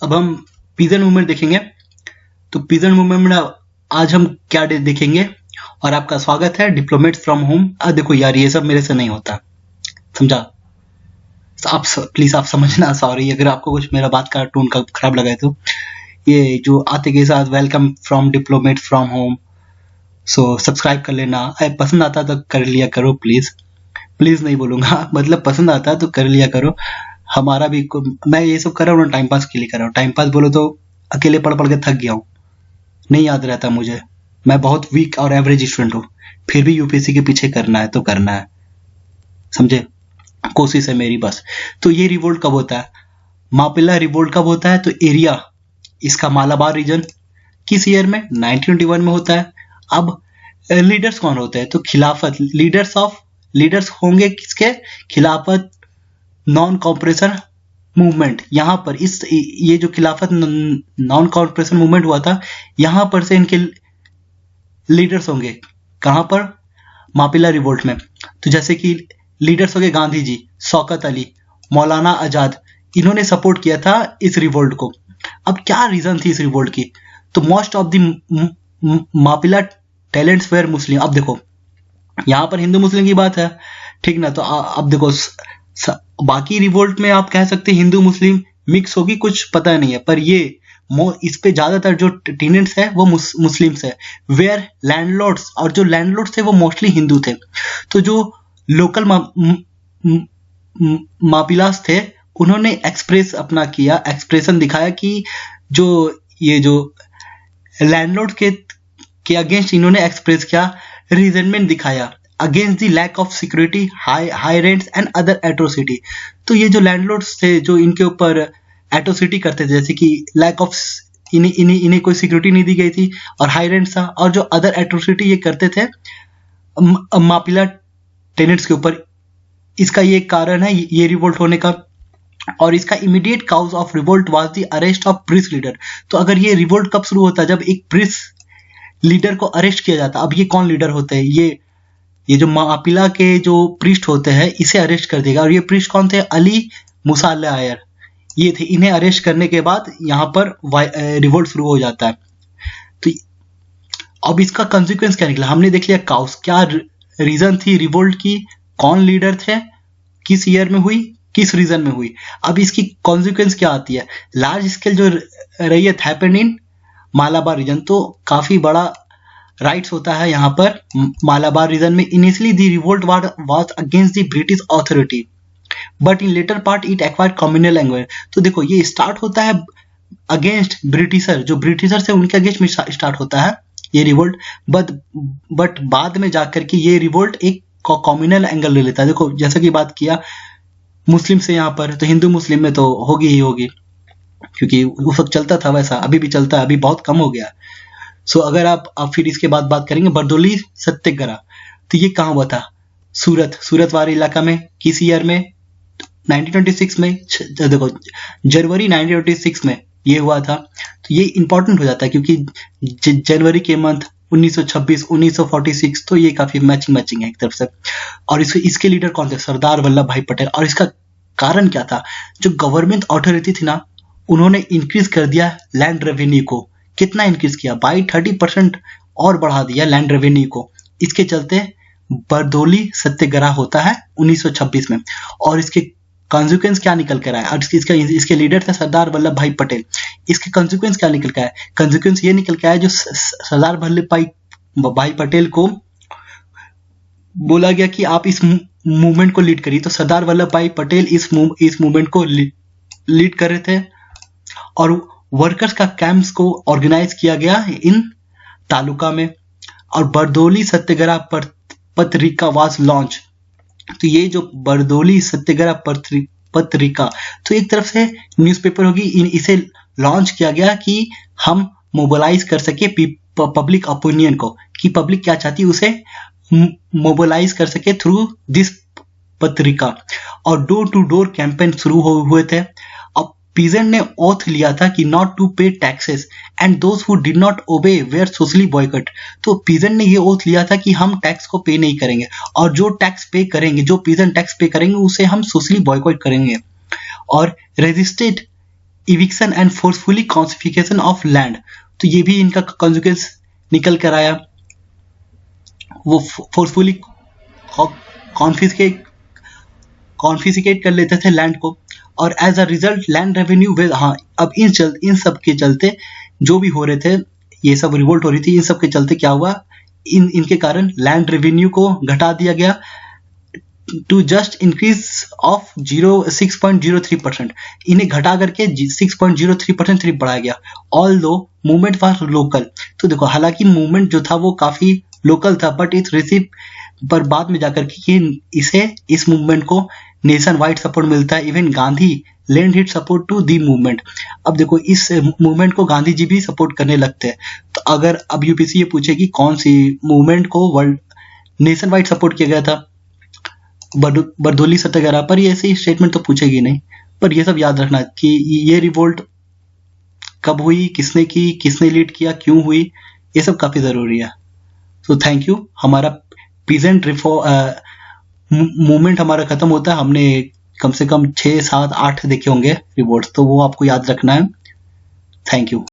अब हम peasant movement देखेंगे। तो पीजेंट मूवमेंट में आज हम क्या देखेंगे, और आपका स्वागत है डिप्लोमेट्स फ्रॉम होम। देखो यार, ये सब मेरे से नहीं होता, समझा? आप प्लीज आप समझना, सॉरी अगर आपको कुछ मेरा बात का टोन का खराब लगा है। तो ये जो आते के साथ welcome from diplomats from home, so subscribe कर लेना। पसंद आता तो कर लिया करो, प्लीज प्लीज नहीं बोलूंगा मतलब पसंद आता है तो कर लिया करो। हमारा भी मैं ये सब कर रहा हूँ ना, टाइम पास के लिए कर रहा हूँ। टाइम पास बोलो तो अकेले पढ़ पढ़ के थक गया हूँ, नहीं याद रहता मुझे। मैं बहुत वीक और एवरेज स्टूडेंट हूँ, फिर भी यूपीएससी के पीछे करना है तो करना है, समझे? कोशिश है मेरी बस। तो ये रिवोल्ट कब होता है? मापिला रिवोल्ट कब होता है? तो एरिया इसका मालाबार रीजन किस ईयर में? 1921 में होता है। अब लीडर्स कौन होते हैं? तो खिलाफत, लीडर्स होंगे किसके? खिलाफत नॉन कॉर्पोरेशन मूवमेंट। यहाँ पर ये जो खिलाफत नॉन कॉर्पोरेशन मूवमेंट हुआ था, यहाँ पर से इनके लीडर्स होंगे। कहाँ पर? मापिला रिवोल्ट में। तो जैसे कि लीडर्स हो गए गांधी जी, शौकत अली, मौलाना आजाद, इन्होंने सपोर्ट किया था इस रिवोल्ट को। अब क्या रीजन थी इस रिवोल्ट की? तो most of the Mappila talents were Muslim. अब देखो यहाँ पर हिंदू मुस्लिम की बात है, ठीक ना? तो अब देखो बाकी रिवोल्ट में आप कह सकते हैं हिंदू मुस्लिम मिक्स होगी, कुछ पता नहीं है, पर ये इस पे ज्यादातर जो टेनेंट्स है वो मुस्लिम्स है। वेयर लैंडलॉर्ड्स, और जो लैंडलॉर्ड्स थे वो मोस्टली हिंदू थे। तो जो लोकल मापिलास थे, उन्होंने एक्सप्रेशन दिखाया कि ये जो लैंडलॉर्ड के अगेंस्ट इन्होंने एक्सप्रेस किया, रिजेंटमेंट दिखाया against the lack of security, high rents and other atrocity. तो ये जो लैंडलॉर्ड्स थे जो इनके ऊपर एट्रोसिटी करते थे, जैसे कि लैक ऑफ इन्हें कोई सिक्योरिटी नहीं दी गई थी और हाई रेंट्स था, और जो अदर एट्रोसिटी ये करते थे मापिला टेनेंट्स के ऊपर, इसका ये कारण है ये रिवोल्ट होने का। और इसका immediate cause of revolt was the arrest of priest leader. तो अगर ये रिवोल्ट कब शुरू होता है? जब एक प्रिस्ट लीडर को अरेस्ट किया जाता। अब ये कौन लीडर होते हैं? ये जो मापिला के जो प्रिस्ट होते हैं, इसे अरेस्ट कर देगा। और ये प्रिस्ट कौन थे? अली मूसा आयर, ये थे। इन्हें अरेस्ट करने के बाद यहाँ पर रिवोल्ट शुरू हो जाता है। तो अब इसका कंसिक्वेंस क्या निकला? हमने देख लिया काउस, क्या रीजन थी रिवोल्ट की, कौन लीडर थे, किस ईयर में हुई, किस रीजन में हुई। अब इसकी कॉन्सिक्वेंस क्या आती है? लार्ज स्केल जो रैयत हैपेंड इन मालाबार रीजन। तो काफी बड़ा राइट्स होता है यहाँ पर मालाबार रीजन में। Initially the revolt was against the British authority, but in later part it acquired communal language. तो देखो ये स्टार्ट होता है अगेंस्ट ब्रिटिशर, जो ब्रिटिशर से उनके अगेंस्ट में स्टार्ट होता है ये रिवोल्ट, बट बाद में जाकर के ये रिवोल्ट एक कम्युनल एंगल ले लेता है। देखो जैसा कि बात किया मुस्लिम से यहाँ पर, तो हिंदू मुस्लिम में तो होगी ही होगी, क्योंकि उस वक्त चलता था वैसा, अभी भी चलता है, अभी बहुत कम हो गया। सो अगर आप फिर इसके बाद बात करेंगे बरदोली सत्याग्रह। तो ये कहाँ हुआ था? सूरत वाले इलाका में। किस ईयर में? 1926 में। देखो जनवरी 1926 में ये हुआ था। तो ये इंपॉर्टेंट हो जाता है क्योंकि जनवरी के मंथ 1926, 1946, तो ये काफी मैचिंग है एक तरफ से। और इसके लीडर कौन थे? सरदार वल्लभ भाई पटेल। और इसका कारण क्या था? जो गवर्नमेंट अथॉरिटी थी ना, उन्होंने इंक्रीज कर दिया लैंड रेवेन्यू को। कितना इंक्रीज किया? बाई 30% और बढ़ा दिया लैंड रेवेन्यू को। इसके चलते बरदोली सत्याग्रह होता है 1926 में। और इसके कॉन्सिक्वेंस क्या निकल कर आया? इसके लीडर थे सरदार वल्लभ भाई पटेल। इसके कॉन्सिक्वेंस क्या निकल के आया? कॉन्सिक्वेंस ये निकल के आया, जो सरदार वल्लभ भाई पटेल को बोला गया कि आप इस मूवमेंट को लीड करिए। तो सरदार वल्लभ भाई पटेल इस मूवमेंट को लीड कर रहे थे, और वर्कर्स का कैंप्स को ऑर्गेनाइज किया गया इन तालुका में। और बरदोली सत्याग्रह पत्रिका वाज लॉन्च। तो ये जो बरदोली सत्याग्रह पत्रिका, तो एक तरफ से न्यूज़पेपर होगी, इसे लॉन्च किया गया कि हम मोबिलाइज कर सके पब्लिक ओपिनियन को, कि पब्लिक क्या चाहती है उसे मोबिलाइज कर सके थ्रू दिस पत्रिका। और डोर टू डोर कैंपेन शुरू हुए थे। अब पीजेंट ने ओथ लिया था कि not to pay taxes and those who did not obey were socially boycott. तो पीजेंट ने ये ओथ लिया था कि हम टैक्स को पे नहीं करेंगे, और जो टैक्स पे करेंगे, जो पीजेंट टैक्स पे करेंगे, उसे हम सोशली बॉयकॉट करेंगे। और resisted eviction and forcefully confiscation of land, तो ये भी इनका कॉन्सिक्वेंस निकल कर आया। वो फोर्सफुली कॉन्फिस्केट कर लेते थे लैंड को, और as a result land revenue with, हाँ अब इन सब के चलते जो भी हो रहे थे, ये सब रिवोल्ट हो रही थी, इन सब के चलते क्या हुआ, इनके कारण लैंड रेवेन्यू को घटा दिया गया टू जस्ट इंक्रीज ऑफ 6.03%, इन्हें घटा करके 6.03% सिर्फ बढ़ाया गया। ऑल दो मूवमेंट फॉर लोकल, तो देखो हालांकि मूवमेंट जो था वो काफी लोकल था, बट इस रिसीव पर बाद में जाकर के इसे इस मूवमेंट को नेशन वाइड सपोर्ट मिलता है। Even Gandhi lend his support to the movement. अब देखो इस मूवमेंट को गांधी जी भी सपोर्ट करने लगते हैं, तो अगर अब यूपीसी ये पूछेगी कौन सी मूवमेंट को वर्ल्ड नेशन वाइड सपोर्ट किया गया था बरदोली सत्याग्रह पर, ये ऐसी स्टेटमेंट तो पूछेगी नहीं, पर ये सब याद रखना कि ये रिवोल्ट कब हुई, किसने की, किसने लीड किया, क्यों हुई, ये सब काफी जरूरी है। तो थैंक यू। हमारा पीजेंट मूवमेंट हमारा खत्म होता है, हमने कम से कम 6, 7, 8 देखे होंगे रिवोल्ट, तो वो आपको याद रखना है। Thank you.